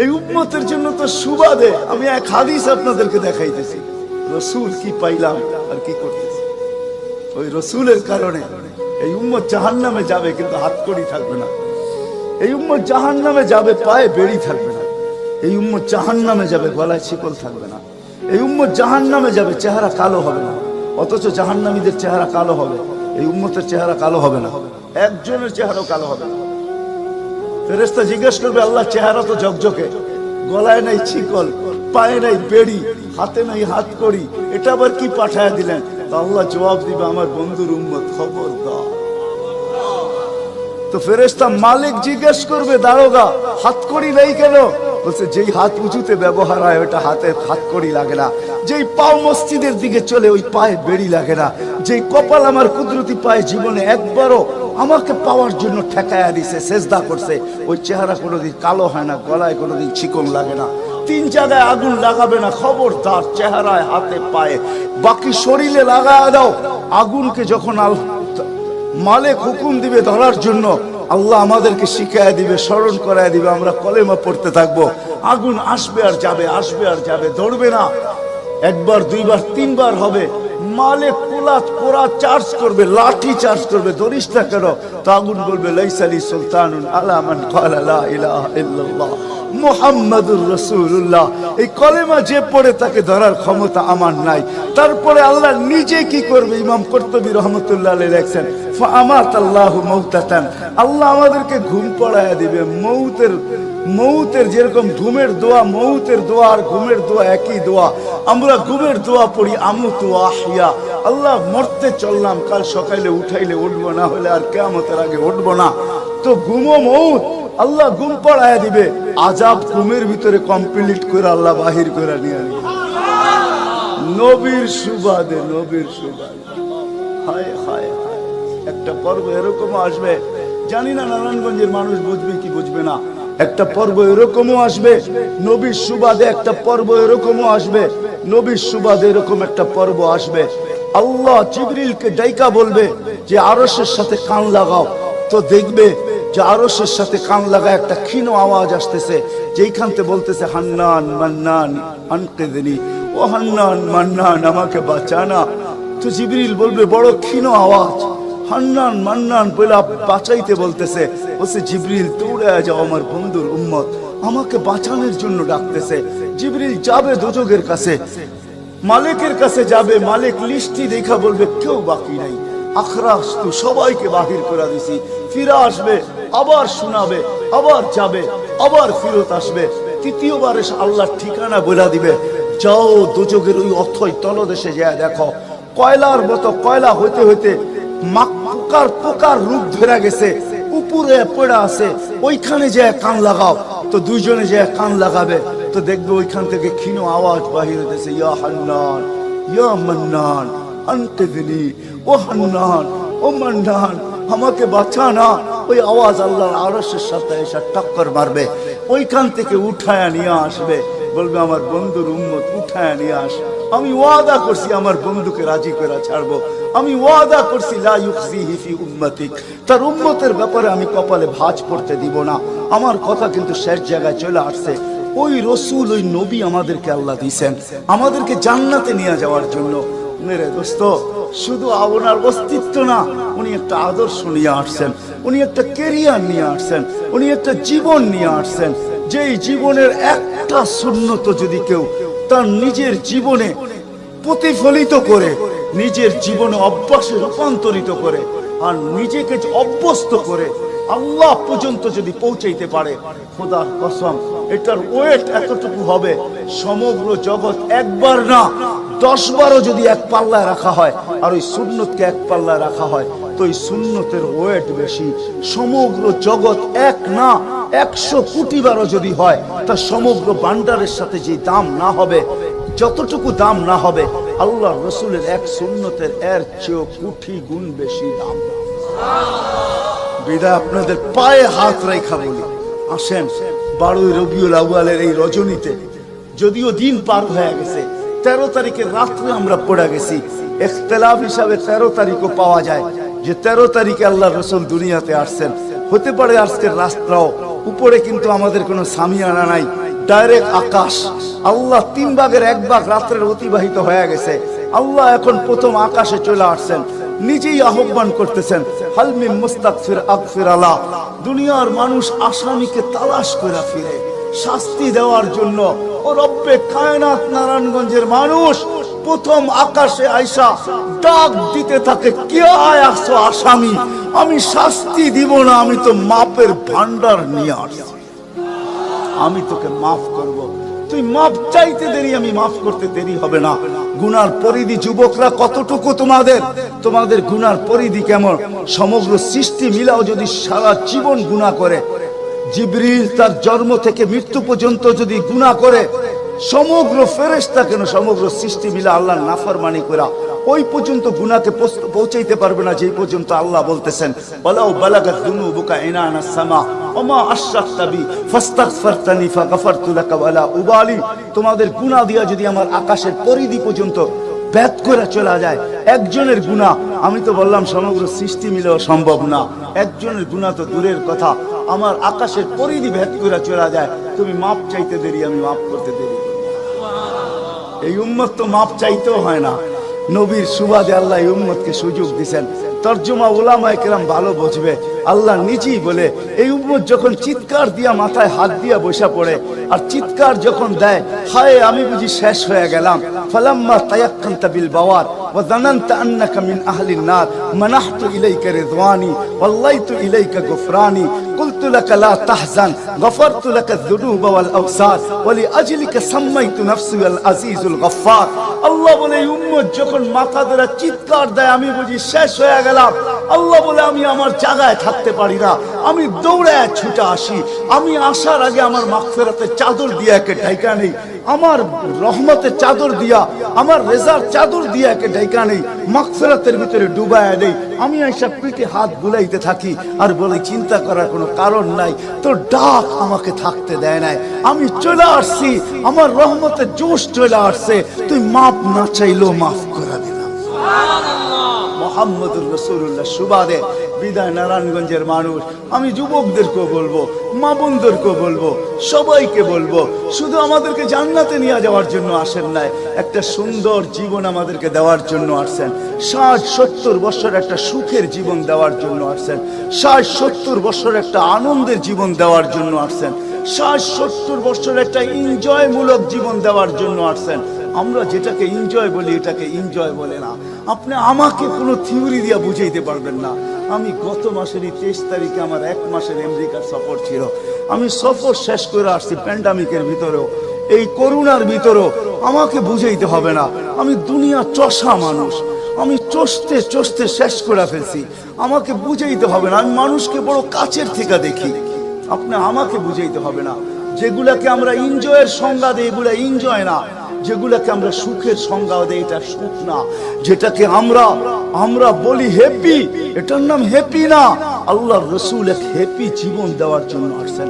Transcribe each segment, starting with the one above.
এই উম্মতের জন্য তো সুবাদে আমি এক হাদিস আপনাদেরকে দেখাইতেছি, রসুল কি পাইলাম আর কি করতেছি। ওই রসুলের কারণে এই উম্মত জাহান্নামে যাবে, কিন্তু হাতকড়ি থাকবে না। এই উম্মত জাহান্নামে যাবে, পায়ে বেড়ি থাকবে না। এই উম্মত জাহান্নামে যাবে, গলায় শিকল থাকবে না। এই উম্মত জাহান্নামে যাবে, চেহারা কালো হবে না। অথচ জাহান্নামীদের চেহারা কালো হবে, এই উম্মতের চেহারা কালো হবে না। একজনের চেহারাও কালো হবে না। ফেরেশতা জিজ্ঞেস করবে, আল্লাহ চেহারা তো ঝকঝকে, গলায় নাই শিকল, পায়ে নাই বেড়ি, হাতে নাই হাতকড়ি, এটা আবার কি পাঠায় দিলেন? তো আল্লাহ জবাব দিবে, আমার বন্ধুর উম্মত, খবরদার। তো ফেরেশতা মালিক জিজ্ঞেস করবে, দারোগা হাতকড়ি নেই কেন? বলছে, যেই হাত উঁচুতে ব্যবহার হয় ওটা হাতে হাতকড়ি লাগে না। যেই পাও মসজিদের দিকে চলে ওই পায়ে বেড়ি লাগে না। যেই কপাল আমার কুদরতি পায়ে জীবনে একবারও আমাকে পাওয়ার জন্য ঠেকায়া দিছে, সেজদা করছে, ওই চেহারা কোনোদিন কালো হয় না, গলায় কোনোদিন চিকন লাগে না। 3 জায়গায় আগুন লাগাবে না, খবরদার। চেহারায়, হাতে, পায়ে, বাকি শরীরে লাগায়া দাও। আগুনকে যখন মালিক হুকুম দিবে ধরার জন্য, আল্লাহ আমাদেরকে শিখায় দিবে, স্মরণ করায় দিবে, আমরা কলেমা পড়তে থাকবো। আগুন আসবে আর যাবে, আসবে আর যাবে, ধরবে না। একবার, দুইবার, 3 বার হবে। মালিক কোরা চার্জ করবে, লাঠি চার্জ করবে, ধরিস না কেন? তো আগুন বলবে, লাইসালি সুলতানুন আলা মান ক্বালা লা ইলাহা ইল্লাল্লাহ মুহাম্মাদুর রাসূলুল্লাহ। এই কলেমা যে পড়ে তাকে ধরার ক্ষমতা আমার নাই। তারপরে আল্লাহ নিজে কি করবে? ইমাম কুরতুবী রাহমাতুল্লাহ আলাইহি লেখেন, ফাআমাতাল্লাহু মাউতাতান, আল্লাহ আমাদেরকে ঘুম পড়ায়া দিবে। মৌতের যেরকম ঘুমের দোয়া, মৌতের দোয়া আর ঘুমের দোয়া একই দোয়া। আমরা ঘুমের দোয়া পড়ি, আমুতু আহিয়া, আল্লাহ মরতে চললাম, কাল সকালে উঠাইলে উঠবো, না হলে আর কিয়ামতের আগে উঠবো না। তো ঘুমো মৌত, আল্লাহ ঘুম পড়ায়া দিবে। আযাব ঘুমের ভিতরে কমপ্লিট করে আল্লাহ বাহির করে নিয়ে আনবে। নবীর সুবাদে, নবীর সুবাদে। হায় হায় হায়, একটা পর্ব এরকমও আসবে, জানি না নারায়ণগঞ্জের মানুষ বুঝবে কি বুঝবে না। একটা পর্ব এরকমও আসবে নবীর সুবাদে, একটা পর্ব এরকমও আসবে নবীর সুবাদে, এরকম একটা পর্ব আসবে। আল্লাহ জিবরিলকে ডাইকা বলবে যে আরশের সাথে কান লাগাও। তো দেখবে যে আরশের সাথে কান লাগা একটা ক্ষীণ আওয়াজ আসতেছে, যেইখান থেকে বলতেছে, হান্নান মান্নান আনকিযনি, ও হান্নান মান্নান আমাকে বাঁচানা। তো জিবরিল বলবে, বড় ক্ষীণ আওয়াজ, হান্নান মান্নান বলে বাঁচাইতে বলতেছে। বলছে, জিবরিল দৌড়ে যাও, আমার বন্ধুর উম্মত আমাকে বাঁচানোর জন্য ডাকতেছে। জিবরিল যাবে দোজখের কাছে, মালিকের কাছে যাবে। মালিক লিস্টি দেখা বলবে, কেউ বাকি নাই, আখরাস তো সবাইকে বাহির করে দিছি। ফিরে আসবে, আবার শোনাবে, আবার যাবে, আবার ফিরত আসবে। তৃতীয়বার এসে আল্লাহর ঠিকানা বলে দিবে, যাও দোজখের ওই অথই তলদেশে যায় দেখো, কয়লার মতো কয়লা হইতে হইতে পোকার রূপ ধরে গেছে, উপরে পড়ে আছে, ওইখানে যে কান লাগাও। তো দুইজনে যে কান লাগাবে, তো দেখবে ওইখান থেকে ক্ষীণ আওয়াজ বাহির হইতেছে, ইয়া হান্নান ইয়া মান্নান আনকিযনি, ও হান্নান ও মান্নান আমাকে বাঁচানা। ওই আওয়াজ আল্লাহর আরশের সাথে এসে টক্কর মারবে, ওইখান থেকে উঠায়া নিয়ে আসবে। বলবে, আমার বন্ধুর উম্মত উঠায়া নিয়ে আস, আমি ওয়াদা করছি আমার বন্ধুকে রাজি করে ছাড়বো। আমি ওয়াদা করছি লা ইউখজিহি ফি উম্মতিক, তার উম্মতের ব্যাপারে আমি কপালে ভাঁজ পড়তে দিব না। আমার কথা কিন্তু শেষ জায়গায় চলে আসছে। ওই রসুল, ওই নবী আমাদেরকে আল্লাহ দিয়েছেন আমাদেরকে জান্নাতে নিয়ে যাওয়ার জন্য। মেরে দোস্ত, শুধু ওনার অস্তিত্ব না, উনি একটা আদর্শ নিয়ে আসছেন, উনি একটা ক্যারিয়ার নিয়ে আসছেন, উনি একটা জীবন নিয়ে আসছেন। যেই জীবনের একটা সুন্নত যদি কেউ তার নিজের জীবনে প্রতিফলিত করে, নিজের জীবনে অভ্যাসে রূপান্তরিত করে, আর নিজেকে অভ্যস্ত করে আল্লাহ পর্যন্ত যদি পৌঁছাইতে পারে, খোদার কসম এটার ওয়েট এতটুকু হবে, সমগ্র জগৎ একবার না 10 বারও যদি এক পাল্লায় রাখা হয়, আর ওই সুন্নতকে এক পাল্লায় রাখা হয়, তো এই সুন্নতের ওয়েট বেশি। সমগ্র জগৎ এক না 100 কোটি বারও যদি হয়, তা সমগ্র ভান্ডারের সাথে যে দাম না হবে, যতটুকু দাম না হবে, আল্লাহ রসুলের এক সুন্নতের এর চেয়েও কোটি গুণ বেশি দাম। বিদায় আপনাদের পায়ে হাত রেখা বলি, আসেন 12 রবিউল আউয়ালের এই রজনীতে, যদিও দিন পার হয়ে গেছে, 13 তারিখের রাত্রে আমরা পড়ে গেছি। ইখতিলাফ হিসাবে 13 তারিখও পাওয়া যায়, যে 13 তারিখে আল্লাহ রসুল দুনিয়াতে আসছেন। হতে পারে আজকের রাস্তাও উপরে কিন্তু আমাদের কোনো সামিয়ানা নাই, ডাইরেক্ট আকাশ। আল্লাহ 3 ভাগের 1 ভাগ রাত্রের অতিবাহিত হয়ে গেছে, আল্লাহ এখন প্রথম আকাশে চলে আসছেন, নিজেই আহ্বান করতেছেন, হাল মিন মুস্তাগফির আগফির আলা। দুনিয়ার মানুষ আসামিকে তালাশ করে ফিরে শাস্তি দেওয়ার জন্য, ও রব্বে কায়নাত নারায়ণগঞ্জের মানুষ প্রথম আকাশে আইসা ডাক দিতে থাকে, কে আসছো আসামি, আমি শাস্তি দিব না, আমি তো মাপের ভান্ডার নিয়ে আসছি, আমি তোকে মাফ করব, তুই মাফ চাইতে দেরি, আমি মাফ করতে দেরি হবে না। গুনার পরিধি যুবকরা কতটুকু তোমাদের গুনার পরিধি কেমন? সমগ্র সৃষ্টি মিলাও যদি সারা জীবন গুনাহ করে, জিবরিল তার জন্ম থেকে মৃত্যু পর্যন্ত যদি গুনাহ করে, সমগ্র ফেরেশতা কেন সমগ্র সৃষ্টি মিলা আল্লাহর নাফরমানি করা ওই পর্যন্ত গুনাহকে পৌঁছাইতে পারবে না, যেই পর্যন্ত আল্লাহ বলতেছেন ওয়ালাউ বালাগাত যুনুবুকা ইনানাস সামা ওমা আশরাকতা বি ফাস্তাগফারতানি ফাগফারতু লাকা ওয়ালা উবালি। তোমাদের গুনাহ দিয়া যদি আমার আকাশের পরিধি পর্যন্ত ভেদ করে চলা যায়, একজনের গুনাহ, আমি তো বললাম সমগ্র সৃষ্টি মিলেও সম্ভব না, একজনের গুনাহ তো দূরের কথা, আমার আকাশের পরিধি ভেদ করে চলা যায়, তুমি মাপ চাইতে দেরি, আমি মাপ করতে দেরি। এই উম্মত তো মাপ চাইতেও হয় না, নবীর সুবাদে আল্লাহ এই উম্মতকে সুযোগ দিয়েছেন। তরজমা উলামায়ে কেরাম ভালো বুঝবে, আল্লাহ নিজেই বলে এই উম্মত যখন চিৎকার দিয়া মাথায় হাত দিয়া বসা পড়ে আর চিৎকার যখন দেয়, হায় আমি বুঝি শেষ হয়ে গেলাম, ফালাম্মা তায়াক্কানতা বিল বাওয়ার ওয়া যানানতা আন্নাকা মিন আহলিন নার মানাহতু ইলাইকা রিদওয়ানি ওয়াল্লাইতু ইলাইকা গুফরানি কুলতু লাকা লা তাহজান গফারতু লাকা যুনুবা ওয়াল আওসার ওয়া লিআজলিকা সাম্মাইতু নাফসি আল আজিজুল গফফার। আল্লাহ বলে এই উম্মত যখন মাথা ধরে চিৎকার দেয়, আমি বুঝি শেষ হয়ে গেলাম, আল্লাহ বলে আমি আমার জায়গায় থাকতে পারি না, আমি দৌড়ায় ছুটে আসি, আমি আসার আগে আমার মাগফিরাতের চাদর দিয়া একে ঢাকা নেই, আমার রহমতের চাদর দিয়া, আমার রেজার চাদর দিয়া একে ঢাকা নেই, মাগফিরাতের ভিতরে ডুবায়া নেই, আমি আইসা পিঠে হাত বুলাইতে থাকি আর বলে চিন্তা করার কোনো কারণ নাই, তোর ডাক আমাকে থাকতে দেয় নাই, আমি চলে আসছি, আমার রহমতের জোশ চলে আসছে, তুই মাপ না চাইলেও মাফ করে দিলাম। মুহাম্মদুর রাসূলুল্লাহ সুবাদে বিদায় নারায়ণগঞ্জের মানুষ, আমি যুবকদেরকেও বলবো, মা বোনদেরকেও বলবো, সবাইকে বলবো, শুধু আমাদেরকে জান্নাতে নিয়ে যাওয়ার জন্য আসেন নাই, একটা সুন্দর জীবন আমাদেরকে দেওয়ার জন্য আসছেন, 60-70 বছর একটা সুখের জীবন দেওয়ার জন্য আসছেন, 60-70 বছর একটা আনন্দের জীবন দেওয়ার জন্য আসছেন, 60-70 বছর একটা এনজয়মূলক জীবন দেওয়ার জন্য আসছেন। আমরা যেটাকে এনজয় বলি এটাকে এনজয় বলে না। আপনি আমাকে কোনো থিওরি দিয়া বুঝাইতে পারবেন না। আমি গত মাসেরই 23 তারিখে আমার 1 মাসের আমেরিকার সফর ছিল, আমি সফর শেষ করে আসছি প্যান্ডামিকের ভিতরেও, এই করোনার ভিতরেও, আমাকে বুঝাইতে হবে না, আমি দুনিয়া চষা মানুষ, আমি চষতে চষতে শেষ করে ফেলছি, আমাকে বুঝাইতে হবে না, আমি মানুষকে বড় কাছের থেকে দেখি, আপনি আমাকে বুঝাইতে হবে না। যেগুলাকে আমরা এনজয়ের সংজ্ঞা দিই এগুলা এনজয় না, যেগুলাকে আমরা সুখের সংজ্ঞা দেই এটা সুখ না, যেটাকে আমরা বলি হ্যাপি, এটার নাম হ্যাপি না। আল্লাহর রাসূল এক হ্যাপি জীবন দেওয়ার জন্য আসছেন,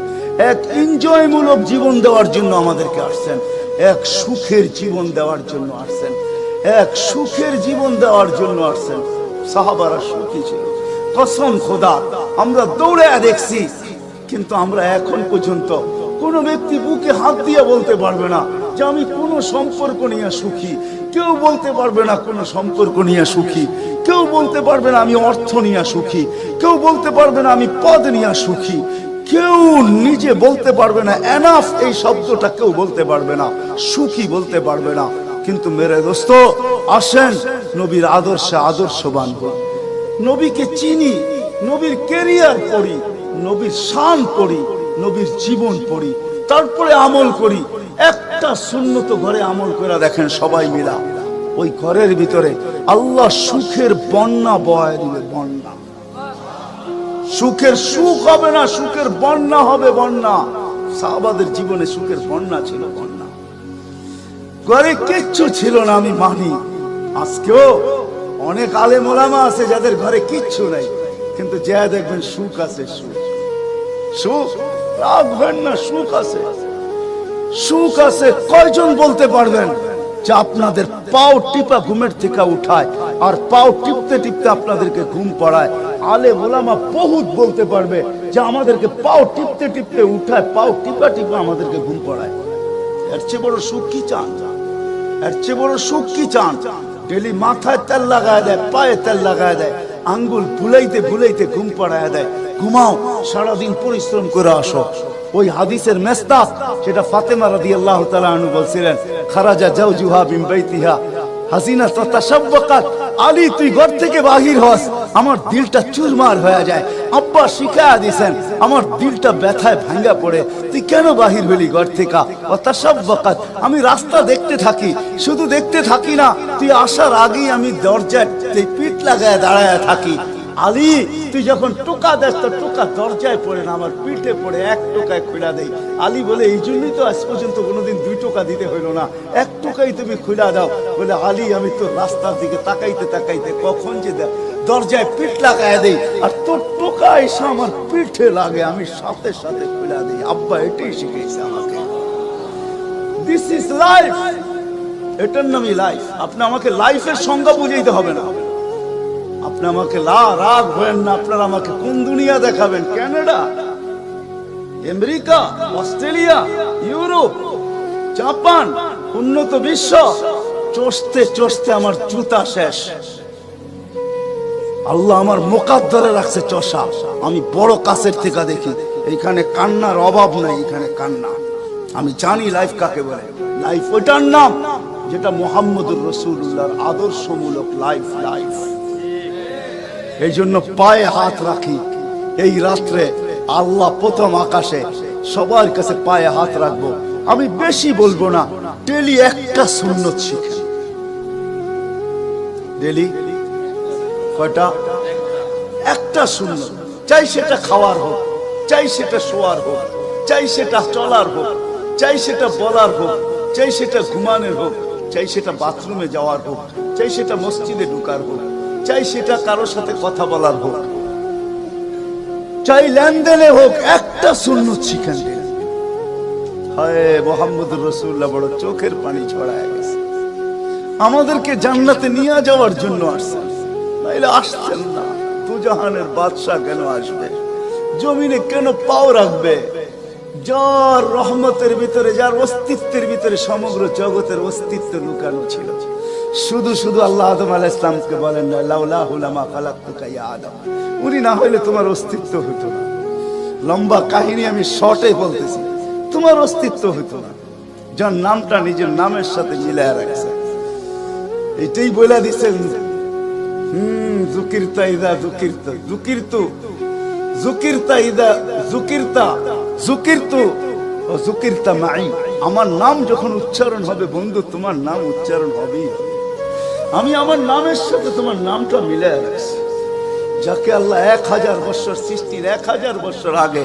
এক এনজয়মূলক জীবন দেওয়ার জন্য আমাদেরকে আসছেন, এক সুখের জীবন দেওয়ার জন্য আসছেন, এক সুখের জীবন দেওয়ার জন্য আসছেন। সাহাবারা সুখী ছিল, কসম খোদা, আমরা দৌড়ে দেখছি, কিন্তু আমরা এখন পর্যন্ত কোন ব্যক্তি বুকে হাত দিয়ে বলতে পারবে না যে আমি কোন সম্পর্ক নিয়ে সুখী, কেউ বলতে পারবে না কোন সম্পর্ক নিয়ে সুখী, কেউ বলতে পারবে না আমি অর্থ নিয়ে সুখী, কেউ বলতে পারবে না আমি পদ নিয়ে সুখী, কেউ নিজে বলতে পারবে না এনাফ এই শব্দটা কেউ বলতে পারবে না, সুখী বলতে পারবে না। কিন্তু মেরে দোস্ত আসেন নবীর আদর্শে আদর্শবান হই, নবীকে চিনি, নবীর ক্যারিয়ার পড়ি, নবীর শান পড়ি, নবীর জীবন পড়ি, তারপরে আমল করি। একটা সুন্নত ঘরে আমল করে দেখেন সবাই মিলা, ওই ঘরের ভিতরে আল্লাহ সুখের বন্যা বয়ে দিবে, বন্যা, সুখের সুখ হবে না, সুখের বন্যা হবে, বন্যা। সাহাবাদের জীবনে সুখের বন্যা ছিল, বন্যা, ঘরে কিচ্ছু ছিল না, আমি মানি। আজকেও অনেক আলেম ওলামা আছে যাদের ঘরে কিচ্ছু নাই, কিন্তু যা দেখবেন সুখ আছে, সুখ, সুখ রাখবেন না, সুখ আছে, সুখ আছে। কয়জন বলতে পারবেন যে আপনাদের পাও টিপা ঘুমের থেকে উঠায় আর পাও টিপতে টিপতে আপনাদেরকে ঘুম পড়ায়? আলেম ওলামা বহুত বলতে পারবে যে আমাদেরকে পাও টিপতে টিপতে উঠায়, পাও টিপা টিপা আমাদেরকে ঘুম পড়ায়। এর চেয়ে বড় সুখ কি চান? এর চেয়ে বড় সুখ কি চান? ডেলি মাথায় তেল লাগায় দেয়, পায়ে তেল লাগায় দেয়, আঙ্গুল ভুলাইতে ভুলাইতে ঘুম পড়ায় দেয়। ঘুমাও, সারাদিন পরিশ্রম করে আসো। ওই হাদিসের মেস্তাক সেটা ফাতেমা রাদিয়াল্লাহু তাআলা আনহু বলছিলেন, খারাজা জাওজুহা মিন বাইতিহা হাসিনা তাতাশাব্বাকাত। আলী তুই ঘর থেকে বাহির হস, আমার দিলটা চুরমার হয়ে যায়। আব্বা শিখায়া দিয়েছেন, আমার দিলটা ব্যথায় ভাঙ্গা পড়ে। তুই কেন বাহির হলি ঘর থেকে? তাতাশাব্বাকাত, আমি রাস্তা দেখতে থাকি, শুধু দেখতে থাকি না, তুই আসার আগেই আমি দরজায় পিঠ লাগায় দাঁড়ায় থাকি। আলী তুই যখন টোকা দেস তো টোকা দরজায় পড়ে না, আমার পিঠে পড়ে, এক টোকায় খুলা দেই। আলী বলে এই জন্যই তো আজ পর্যন্ত কোনোদিন 2 টোকা দিতে হইল না, 1 টোকাই তুমি খুলা দাও। বলে আলী আমি তো রাস্তার দিকে তাকাইতে তাকাইতে কখন যে দরজায় পিঠ লাগায় দেই, আর তোর টোকা এসে আমার পিঠে লাগে, আমি সাথে সাথে খুলা দিই। আব্বা এটাই শিখেছে আমাকে। দিস ইজ লাইফ, এটার নামই লাইফ। আপনি আমাকে লাইফের সংজ্ঞা বুঝাইতে হবে না। আপনি আমাকে রাগ হবেন না, আপনারা আমাকে কোন দুনিয়া দেখাবেন? Canada, America, Australia, Europe, Japan, উন্নত বিশ্ব, চষতে চষতে আমার জুতা শেষ। আল্লাহ আমার মোকাদ্দরে রাখছে চষা। আমি বড় কাছের থেকে দেখি, এইখানে কান্নার অভাব নাই, এখানে কান্না। আমি জানি লাইফ কাকে বলে। লাইফ ওইটার নাম যেটা মুহাম্মদুর রাসূলুল্লাহর আদর্শমূলক লাইফ। লাইফ এই জন্য পায়ে হাত রাখি। এই রাত্রে আল্লাহ প্রথম আকাশে সবার কাছে পায়ে হাত রাখবো। আমি বেশি বলবো না, ডেলি একটা সুন্নত শিখেন। ডেলি কয়টা? একটা সুন্নত। চাই সেটা খাওয়ার হোক, চাই সেটা শোয়ার হোক, চাই সেটা চলার হোক, চাই সেটা বলার হোক, চাই সেটা ঘুমানোর হোক, চাই সেটা বাথরুমে যাওয়ার হোক, চাই সেটা মসজিদে ঢুকার হোক, চাই সেটা কারোর সাথে কথা বলার হোক, চাই লেনদেনে হোক, একটা সুন্নত শিখেন। হায় মুহাম্মদুর রাসূলুল্লাহ বড় চোখের পানি ছড়ায় গেছে। আমাদেরকে জান্নাতে নিয়ে যাওয়ার জন্য আসছেন, নাইলে আসছেন না। দুজাহানের বাদশা কেন আসবে? জমিনে কেন পাও রাখবে? যার রহমতের ভিতরে, যার অস্তিত্বের ভিতরে সমগ্র জগতের অস্তিত্ব লুকানো ছিল। শুধু শুধু আল্লাহ আদম আলাইহিস সালামকে বলেন না, লাউলাহু লামা খালাকতুকা ইয়া আদম। উনি না হইলে তোমার অস্তিত্ব হতো না। লম্বা কাহিনী আমি শর্টে বলতেছি, তোমার অস্তিত্ব হতো না। যার নামটা নিজের নামের সাথে মিলায় রাখছে, এটাই বলে দিচ্ছেন। যুকিরতা ইদা যুকিরতা, যুকিরতু যুকিরতা ইদা যুকিরতা, যুকিরতু ও যুকিরতা মাই। আমার নাম যখন উচ্চারণ হবে বন্ধু, তোমার নাম উচ্চারণ হবেই। আমি আমার নামের সাথে তোমার নামটা মিলে রাখছি। যাকে আল্লাহ 1000 বছর সৃষ্টির 1000 বছর আগে,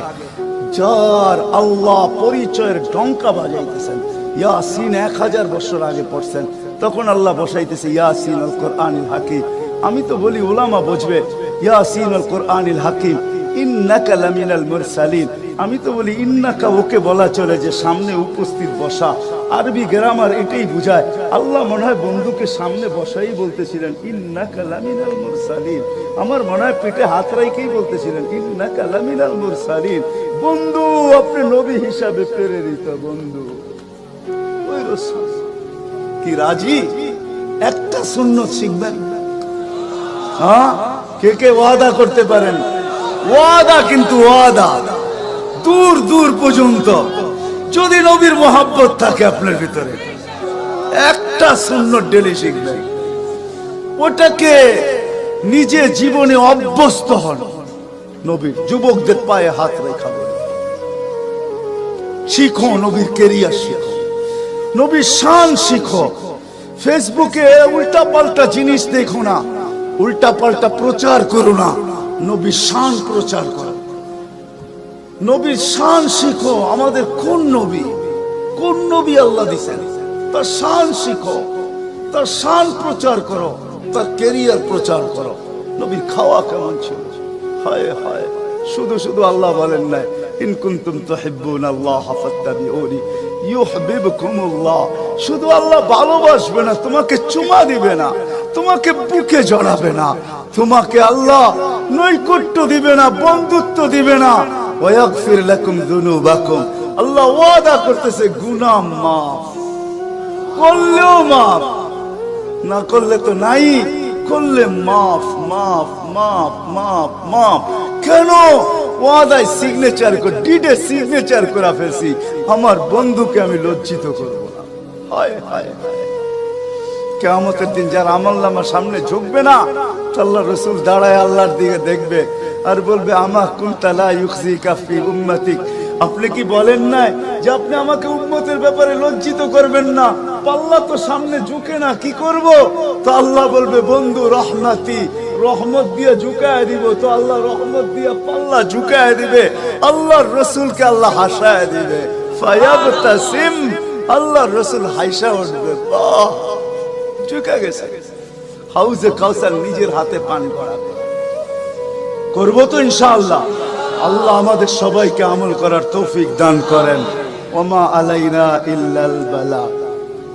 যার আল্লাহ পরিচয়ের ডঙ্কা বাজাইতেছেন, ইয়াসিন 1000 বছর আগে পড়ছেন, তখন আল্লাহ বসাইতেছে ইয়াসিন আল কোরআনিল হাকিম। আমি তো বলি ওলামা বুঝবে, ইয়াসিন আল কোরআনিল হাকিম ইন্নাকা লামিনাল মুরসালিন। আমি তো বলি ইন্নাকা ওকে বলা চলে যে সামনে উপস্থিত বসা। আরবি গ্রামার এটাই বুঝায়। আল্লাহ মনে হয় বন্ধুকে সামনে বসাই বলতেছিলেন ইন্নাকা লামিনাল মুরসালিন। আমার মনে হয় পেটে হাত রাইকেই বলতেছিলেন ইন্নাকা লামিনাল মুরসালিন। বন্ধু আপনি নবী হিসাবে প্রেরিত বন্ধু। ওই রাসূল কি রাজি? একটা সুন্নত শিখবেন। হ্যাঁ, কে কে ওয়াদা করতে পারেন? ওয়াদা, কিন্তু ওয়াদা দূর দূর পর্যন্ত। যদি নবীর মোহাব্বত থাকে আপনার ভিতরে, একটা সুন্নত ডেলি শিখবেন। ওটাকে নিজে জীবনে অভ্যস্ত হন। নবীর যুবকদের পায়ে হাত রেখা বলে শিখো, নবীর কেরিয়ার শিখো, নবীর শান শিখো। ফেসবুকে উল্টা পাল্টা জিনিস দেখো না, উল্টা পাল্টা প্রচার করো না, নবীর শান প্রচার করো। নবীর শান শিখো। আমাদের কোন নবী, কোন নবী আল্লাহ দিয়েছেন, তার শান শিখো, তার শান প্রচার করো, তার ক্যারিয়ার প্রচার করো। নবীর খাওয়া কেমন ছিল? হায় হায়, শুধু শুধু আল্লাহ বলেন না ইন কুনতুম তুহিব্বুনাল্লাহ ফাত্তাবিউনি ইউহিব্বুকুমুল্লাহ। শুধু আল্লাহ ভালোবাসবে না, তোমাকে চুমা দিবে না, তোমাকে বুকে জড়াবে না, তোমাকে আল্লাহ নৈকট্য দিবে না, বন্ধুত্ব দিবে না। ওয়াগফির লাকুম যুনুবাকুম, আল্লাহ ওয়াদা করতেছে গুনাহ মাফ করলেও মাফ, না করলে তো নাই, করলে মাফ মাফ মাফ মাফ মাফ। কেন? ওয়াদায় সিগনেচার করে, ডিডে সিগনেচার করে ফেলছি, আমার বন্ধুকে আমি লজ্জিত করব না। হায় হায় হায়, কিয়ামতের দিন যার আমলনামার সামনে ঝুঁকবে না, আল্লাহ রাসূল দাঁড়ায় আল্লাহর দিকে দেখবে আর বলবে আমা কুনতা লা ইউখজিকা ফি উম্মতিক, আপনি কি বলেন নাই যে আপনি আমাকে উম্মতের ব্যাপারে লজ্জিত করবেন না? পাল্লা তো সামনে ঝুঁকে না, কি করব? তো আল্লাহ বলবে বন্ধু রহমতি, রহমত দিয়ে ঝুঁকায় দিব। তো আল্লাহ রহমত দিয়ে পাল্লা ঝুঁকায় দিবে, আল্লাহর রাসূলকে আল্লাহ হাসায় দিবে। ফায়াবতাসিম, আল্লাহর রাসূল হাসা উঠবে, বাহ ঝুঁকে গেছে। হাউজে কাউসার নিজের হাতে পান করাবে, করবো তো ইনশাআল্লাহ। আল্লাহ আমাদের সবাইকে আমল করার তৌফিক দান করেন। ওমা আলাইনা ইল্লাল বালা।